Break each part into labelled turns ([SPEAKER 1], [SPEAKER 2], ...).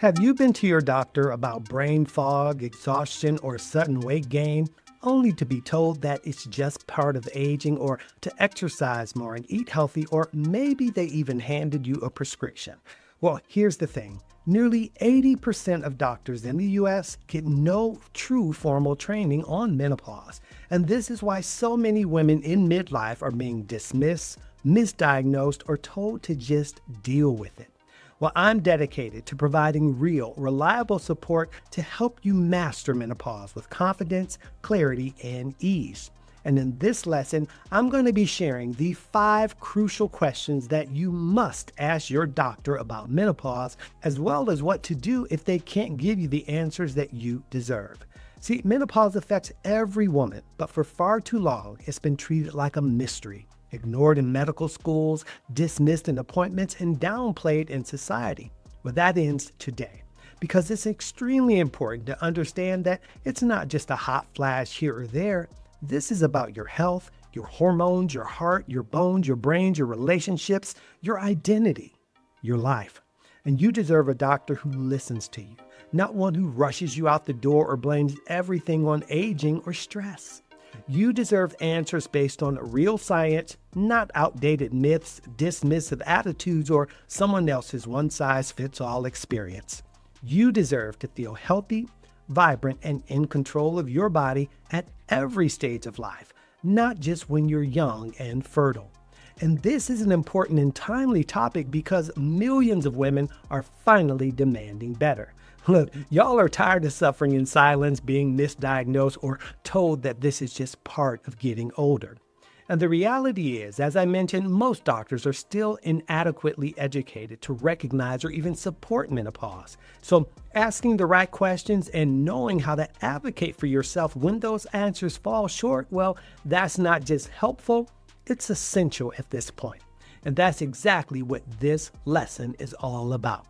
[SPEAKER 1] Have you been to your doctor about brain fog, exhaustion, or sudden weight gain, only to be told that it's just part of aging, or to exercise more and eat healthy, or maybe they even handed you a prescription? Well, here's the thing. Nearly 80% of doctors in the US get no true formal training on menopause. And this is why so many women in midlife are being dismissed, misdiagnosed, or told to just deal with it. Well, I'm dedicated to providing real, reliable support to help you master menopause with confidence, clarity, and ease. And in this lesson, I'm going to be sharing the 5 crucial questions that you must ask your doctor about menopause, as well as what to do if they can't give you the answers that you deserve. See, menopause affects every woman, but for far too long, it's been treated like a mystery. Ignored in medical schools, dismissed in appointments, and downplayed in society. Well, that ends today, because it's extremely important to understand that it's not just a hot flash here or there. This is about your health, your hormones, your heart, your bones, your brains, your relationships, your identity, your life. And you deserve a doctor who listens to you, not one who rushes you out the door or blames everything on aging or stress. You deserve answers based on real science, not outdated myths, dismissive attitudes, or someone else's one-size-fits-all experience. You deserve to feel healthy, vibrant, and in control of your body at every stage of life, not just when you're young and fertile. And this is an important and timely topic because millions of women are finally demanding better. Look, y'all are tired of suffering in silence, being misdiagnosed, or told that this is just part of getting older. And the reality is, as I mentioned, most doctors are still inadequately educated to recognize or even support menopause. So asking the right questions and knowing how to advocate for yourself when those answers fall short, well, that's not just helpful, it's essential at this point. And that's exactly what this lesson is all about.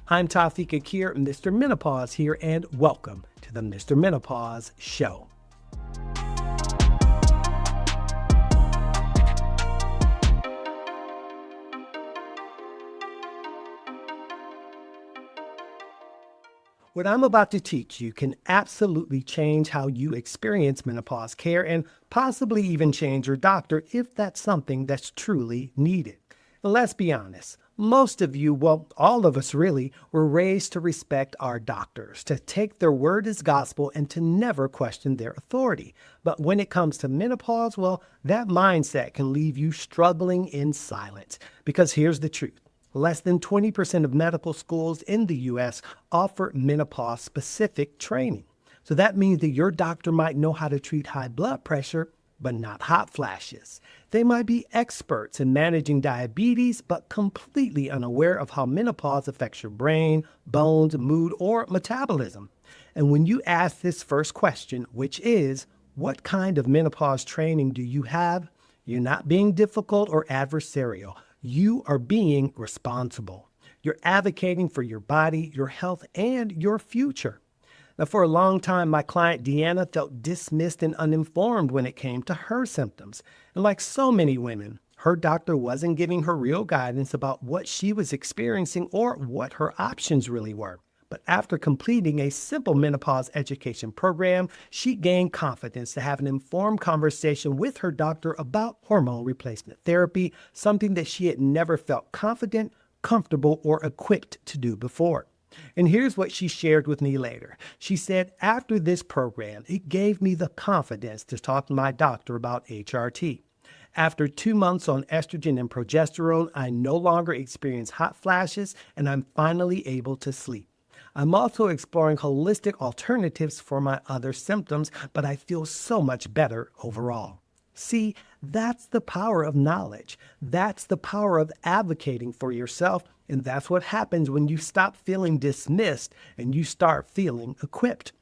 [SPEAKER 1] I'm Tafiq Akhir, Mr. Menopause here, and welcome to the Mr. Menopause Show. What I'm about to teach you can absolutely change how you experience menopause care and possibly even change your doctor if that's something that's truly needed. Let's be honest. Most of you, well, all of us really, were raised to respect our doctors, to take their word as gospel and to never question their authority. But when it comes to menopause, well, that mindset can leave you struggling in silence. Because here's the truth. Less than 20% of medical schools in the U.S. offer menopause-specific training. So that means that your doctor might know how to treat high blood pressure, but not hot flashes. They might be experts in managing diabetes, but completely unaware of how menopause affects your brain, bones, mood, or metabolism. And when you ask this first question, which is, what kind of menopause training do you have? You're not being difficult or adversarial. You are being responsible. You're advocating for your body, your health, and your future. Now, for a long time, my client Deanna felt dismissed and uninformed when it came to her symptoms. And like so many women, her doctor wasn't giving her real guidance about what she was experiencing or what her options really were. But after completing a simple menopause education program, she gained confidence to have an informed conversation with her doctor about hormone replacement therapy, something that she had never felt confident, comfortable, or equipped to do before. And here's what she shared with me later. She said, after this program, it gave me the confidence to talk to my doctor about HRT. After 2 months on estrogen and progesterone, I no longer experience hot flashes, and I'm finally able to sleep. I'm also exploring holistic alternatives for my other symptoms, but I feel so much better overall. See, that's the power of knowledge. That's the power of advocating for yourself. And that's what happens when you stop feeling dismissed and you start feeling equipped.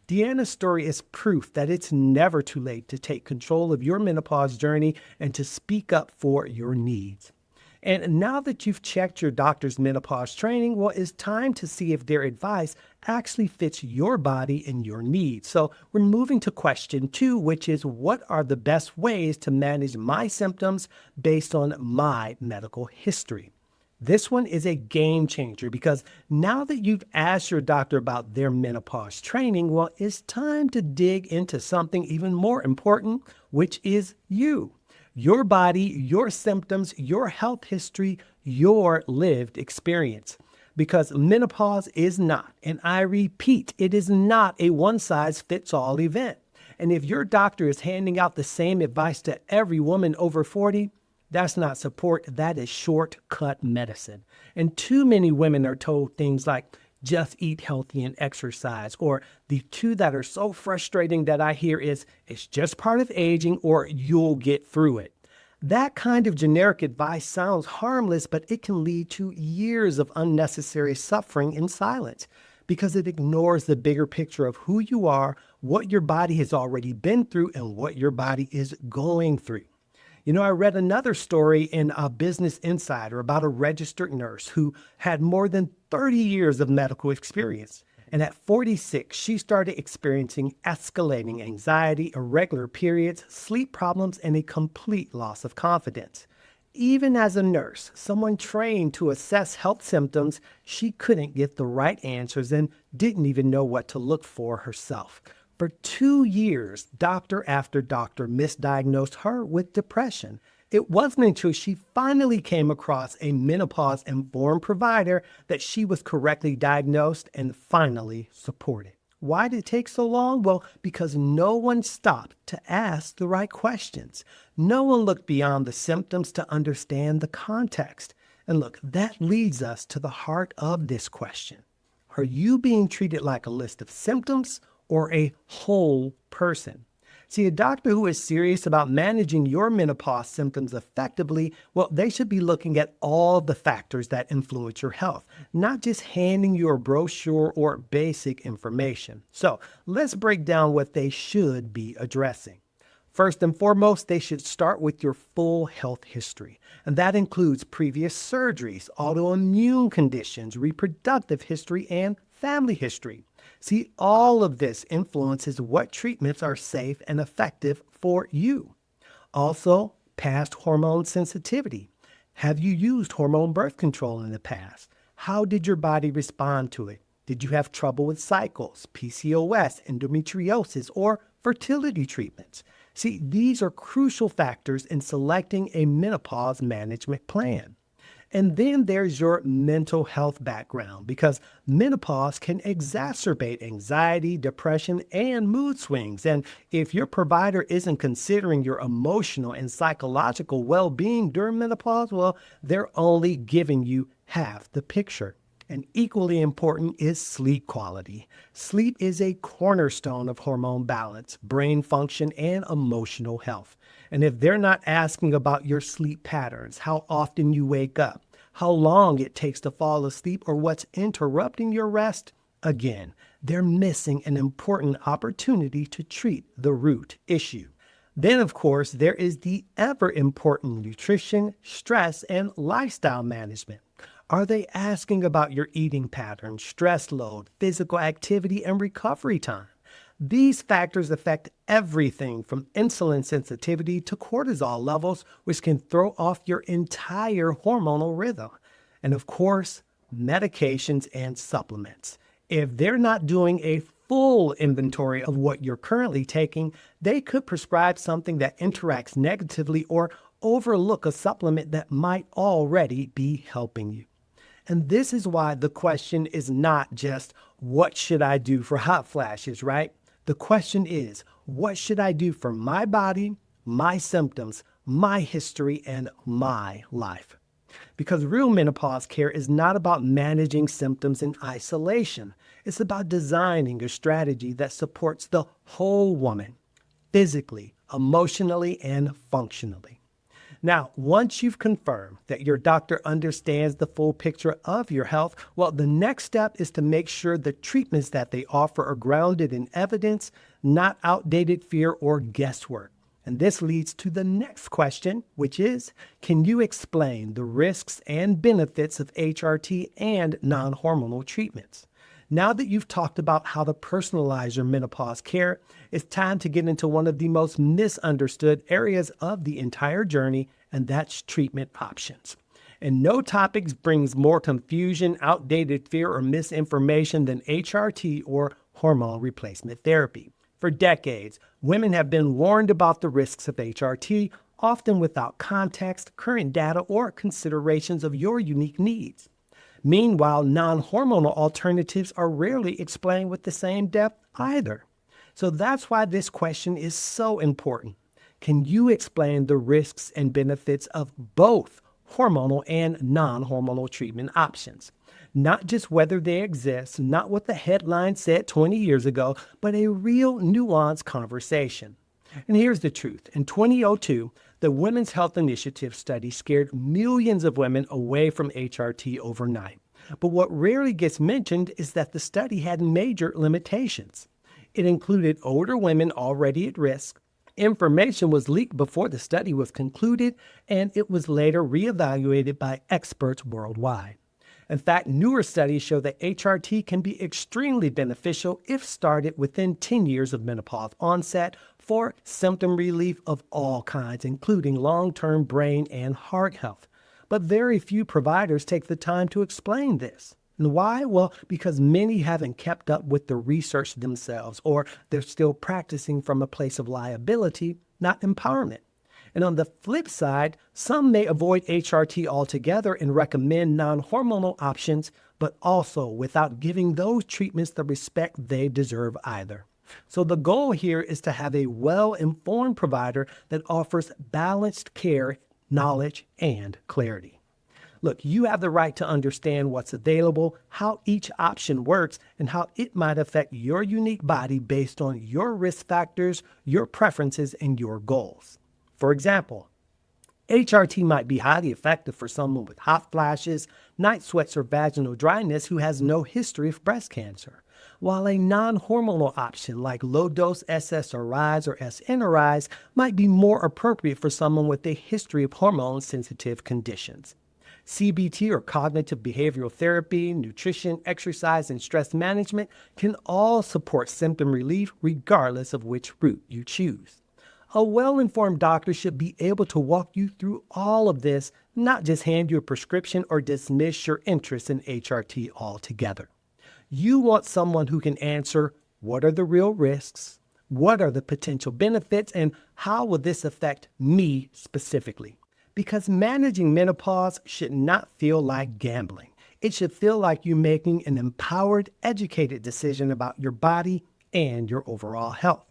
[SPEAKER 1] Deanna's story is proof that it's never too late to take control of your menopause journey and to speak up for your needs. And now that you've checked your doctor's menopause training, well, it's time to see if their advice actually fits your body and your needs. So we're moving to question 2, which is, what are the best ways to manage my symptoms based on my medical history? This one is a game changer because now that you've asked your doctor about their menopause training, well, it's time to dig into something even more important, which is you. Your body, your symptoms, your health history, your lived experience. Because menopause is not, and I repeat, it is not a one size fits all event. And if your doctor is handing out the same advice to every woman over 40, that's not support, that is shortcut medicine. And too many women are told things like, just eat healthy and exercise. Or the two that are so frustrating that I hear is, it's just part of aging or you'll get through it. That kind of generic advice sounds harmless, but it can lead to years of unnecessary suffering in silence because it ignores the bigger picture of who you are, what your body has already been through, and what your body is going through. You know, I read another story in a Business Insider about a registered nurse who had more than 30 years of medical experience. And at 46, she started experiencing escalating anxiety, irregular periods, sleep problems, and a complete loss of confidence. Even as a nurse, someone trained to assess health symptoms, she couldn't get the right answers and didn't even know what to look for herself. For 2 years, doctor after doctor misdiagnosed her with depression. It wasn't until she finally came across a menopause-informed provider that she was correctly diagnosed and finally supported. Why did it take so long? Well, because no one stopped to ask the right questions. No one looked beyond the symptoms to understand the context. And look, that leads us to the heart of this question. Are you being treated like a list of symptoms or a whole person? See, a doctor who is serious about managing your menopause symptoms effectively, well, they should be looking at all the factors that influence your health, not just handing you a brochure or basic information. So let's break down what they should be addressing. First and foremost, they should start with your full health history, and that includes previous surgeries, autoimmune conditions, reproductive history, and family history. See, all of this influences what treatments are safe and effective for you. Also, past hormone sensitivity. Have you used hormone birth control in the past? How did your body respond to it? Did you have trouble with cycles, PCOS, endometriosis, or fertility treatments? See, these are crucial factors in selecting a menopause management plan. And then there's your mental health background, because menopause can exacerbate anxiety, depression, and mood swings. And if your provider isn't considering your emotional and psychological well-being during menopause, well, they're only giving you half the picture. And equally important is sleep quality. Sleep is a cornerstone of hormone balance, brain function, and emotional health. And if they're not asking about your sleep patterns, how often you wake up, how long it takes to fall asleep, or what's interrupting your rest, again, they're missing an important opportunity to treat the root issue. Then, of course, there is the ever important nutrition, stress, and lifestyle management. Are they asking about your eating patterns, stress load, physical activity, and recovery time? These factors affect everything from insulin sensitivity to cortisol levels, which can throw off your entire hormonal rhythm. And of course, medications and supplements. If they're not doing a full inventory of what you're currently taking, they could prescribe something that interacts negatively or overlook a supplement that might already be helping you. And this is why the question is not just, what should I do for hot flashes, right? The question is, what should I do for my body, my symptoms, my history, and my life? Because real menopause care is not about managing symptoms in isolation. It's about designing a strategy that supports the whole woman, physically, emotionally, and functionally. Now, once you've confirmed that your doctor understands the full picture of your health, well, the next step is to make sure the treatments that they offer are grounded in evidence, not outdated fear or guesswork. And this leads to the next question, which is, can you explain the risks and benefits of HRT and non-hormonal treatments? Now that you've talked about how to personalize your menopause care, it's time to get into one of the most misunderstood areas of the entire journey, and that's treatment options. And no topics brings more confusion, outdated fear, or misinformation than HRT or hormone replacement therapy. For decades, women have been warned about the risks of HRT, often without context, current data, or considerations of your unique needs. Meanwhile, non-hormonal alternatives are rarely explained with the same depth either. So that's why this question is so important. Can you explain the risks and benefits of both hormonal and non-hormonal treatment options? Not just whether they exist, not what the headline said 20 years ago, but a real nuanced conversation. And here's the truth. In 2002, the Women's Health Initiative study scared millions of women away from HRT overnight. But what rarely gets mentioned is that the study had major limitations. It included older women already at risk. Information was leaked before the study was concluded, and it was later reevaluated by experts worldwide. In fact, newer studies show that HRT can be extremely beneficial if started within 10 years of menopause onset for symptom relief of all kinds, including long-term brain and heart health. But very few providers take the time to explain this. And why? Well, because many haven't kept up with the research themselves, or they're still practicing from a place of liability, not empowerment. And on the flip side, some may avoid HRT altogether and recommend non-hormonal options, but also without giving those treatments the respect they deserve either. So the goal here is to have a well-informed provider that offers balanced care, knowledge, and clarity. Look, you have the right to understand what's available, how each option works, and how it might affect your unique body based on your risk factors, your preferences, and your goals. For example, HRT might be highly effective for someone with hot flashes, night sweats, or vaginal dryness who has no history of breast cancer, while a non-hormonal option like low-dose SSRIs or SNRIs might be more appropriate for someone with a history of hormone-sensitive conditions. CBT or cognitive behavioral therapy, nutrition, exercise, and stress management can all support symptom relief regardless of which route you choose. A well-informed doctor should be able to walk you through all of this, not just hand you a prescription or dismiss your interest in HRT altogether. You want someone who can answer, what are the real risks? What are the potential benefits? And how will this affect me specifically? Because managing menopause should not feel like gambling. It should feel like you making an empowered, educated decision about your body and your overall health.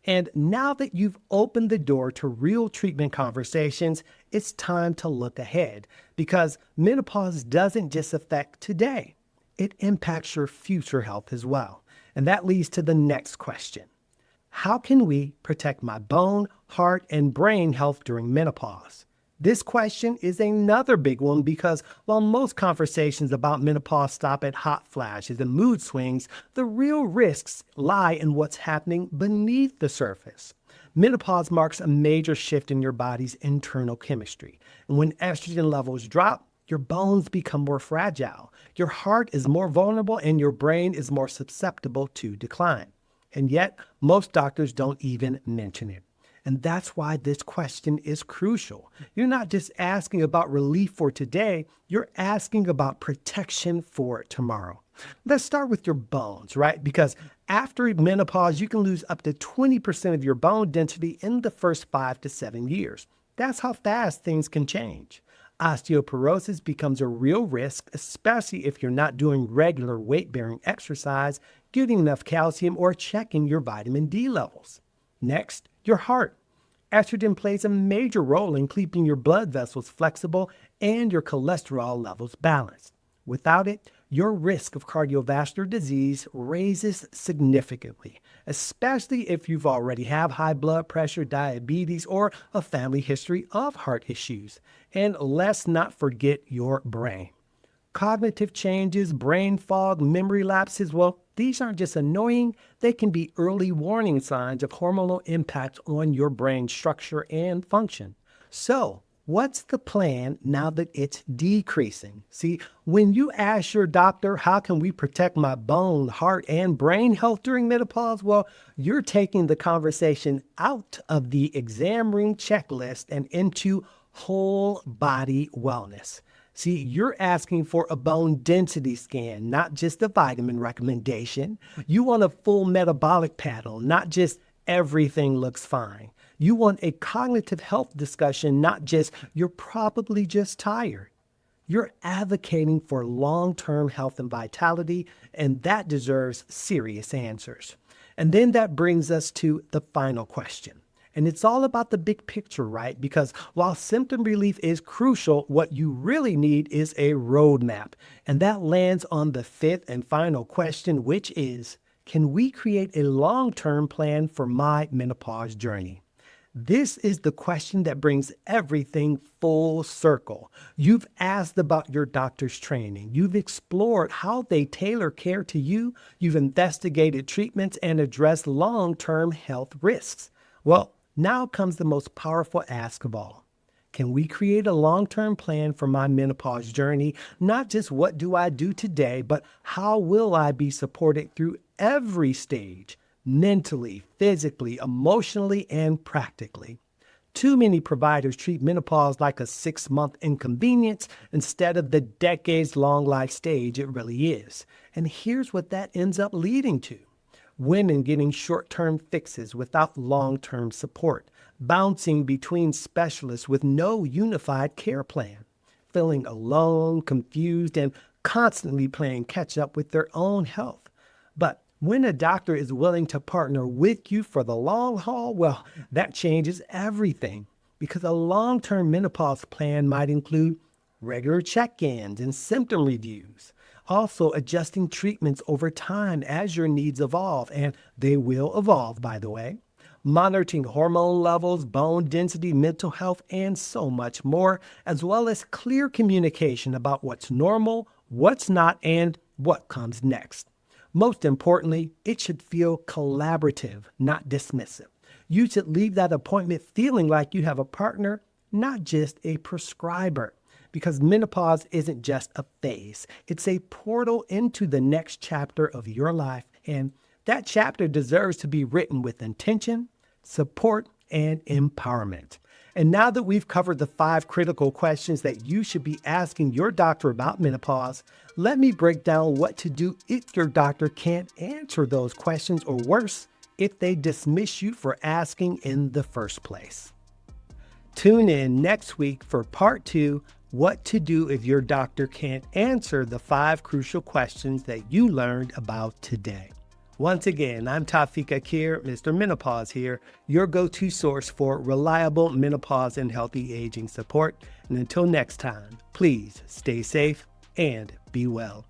[SPEAKER 1] And now that you've opened the door to real treatment conversations, it's time to look ahead, because menopause doesn't just affect today. It impacts your future health as well. And that leads to the next question. How can we protect my bone, heart, and brain health during menopause? This question is another big one because while most conversations about menopause stop at hot flashes and mood swings, the real risks lie in what's happening beneath the surface. Menopause marks a major shift in your body's internal chemistry. And when estrogen levels drop, your bones become more fragile, your heart is more vulnerable, and your brain is more susceptible to decline. And yet, most doctors don't even mention it. And that's why this question is crucial. You're not just asking about relief for today, you're asking about protection for tomorrow. Let's start with your bones, right? Because after menopause, you can lose up to 20% of your bone density in the first 5 to 7 years. That's how fast things can change. Osteoporosis becomes a real risk, especially if you're not doing regular weight-bearing exercise, getting enough calcium, or checking your vitamin D levels. Next, your heart. Estrogen plays a major role in keeping your blood vessels flexible and your cholesterol levels balanced. Without it, your risk of cardiovascular disease raises significantly, especially if you've already have high blood pressure, diabetes, or a family history of heart issues. And let's not forget your brain. Cognitive changes, brain fog, memory lapses, well, these aren't just annoying, they can be early warning signs of hormonal impact on your brain structure and function. So, what's the plan now that it's decreasing? See, when you ask your doctor, how can we protect my bone, heart, and brain health during menopause? Well, you're taking the conversation out of the exam ring checklist and into whole body wellness. See, you're asking for a bone density scan, not just a vitamin recommendation. You want a full metabolic panel, not just everything looks fine. You want a cognitive health discussion, not just you're probably just tired. You're advocating for long-term health and vitality, and that deserves serious answers. And then that brings us to the final question. And it's all about the big picture, right? Because while symptom relief is crucial, what you really need is a roadmap. And that lands on the fifth and final question, which is, can we create a long-term plan for my menopause journey? This is the question that brings everything full circle. You've asked about your doctor's training. You've explored how they tailor care to you. You've investigated treatments and addressed long-term health risks. Well, now comes the most powerful ask of all. Can we create a long-term plan for my menopause journey? Not just what do I do today, but how will I be supported through every stage? Mentally, physically, emotionally, and practically. Too many providers treat menopause like a 6-month inconvenience instead of the decades-long life stage it really is. And here's what that ends up leading to. Women getting short-term fixes without long-term support, bouncing between specialists with no unified care plan, feeling alone, confused, and constantly playing catch-up with their own health. But when a doctor is willing to partner with you for the long haul, well, that changes everything, because a long-term menopause plan might include regular check-ins and symptom reviews, also adjusting treatments over time as your needs evolve, and they will evolve, by the way, monitoring hormone levels, bone density, mental health, and so much more, as well as clear communication about what's normal, what's not, and what comes next. Most importantly, it should feel collaborative, not dismissive. You should leave that appointment feeling like you have a partner, not just a prescriber. Because menopause isn't just a phase. It's a portal into the next chapter of your life. And that chapter deserves to be written with intention, support, and empowerment. And now that we've covered the 5 critical questions that you should be asking your doctor about menopause, let me break down what to do if your doctor can't answer those questions, or worse, if they dismiss you for asking in the first place. Tune in next week for part 2, what to do if your doctor can't answer the 5 crucial questions that you learned about today. Once again, I'm Tafiq Akhir, Mr. Menopause here, your go-to source for reliable menopause and healthy aging support. And until next time, please stay safe and be well.